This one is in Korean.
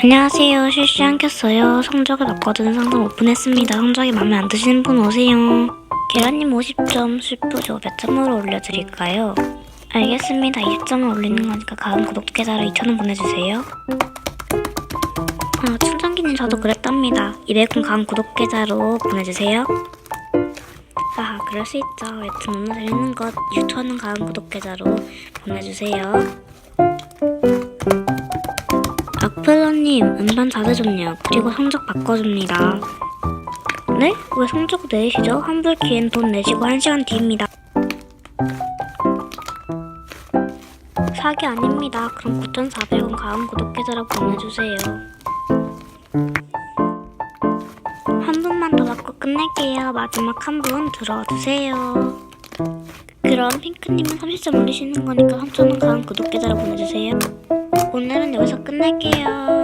안녕하세요. 실시간 켰어요. 성적을 바꿔주는 상담 오픈했습니다. 성적이 마음에 안 드시는 분 오세요. 계란님 50점, 술부조 몇 점으로 올려드릴까요? 알겠습니다. 20점을 올리는 거니까 가은 구독계좌로 2,000원 보내주세요. 충전기님 저도 그랬답니다. 200원 가은 구독계좌로 보내주세요. 그럴 수 있죠. 여튼 너무 재밌는 것 유튜브는 가은 구독계좌로 보내주세요. 악플러님 음반 잘해줬네요. 그리고 성적 바꿔줍니다. 네? 왜 성적 내시죠? 환불 기회는 돈 내시고 1시간 뒤입니다. 사기 아닙니다. 그럼 9,400원 가은 구독계좌로 보내주세요. 한 분만 더 받고 끝낼게요. 마지막 한 분 들어주세요. 그럼 핑크님은 30점 올리시는 거니까 3,000원 가은 구독계좌로 보내주세요. 오늘은 여기서 끝낼게요.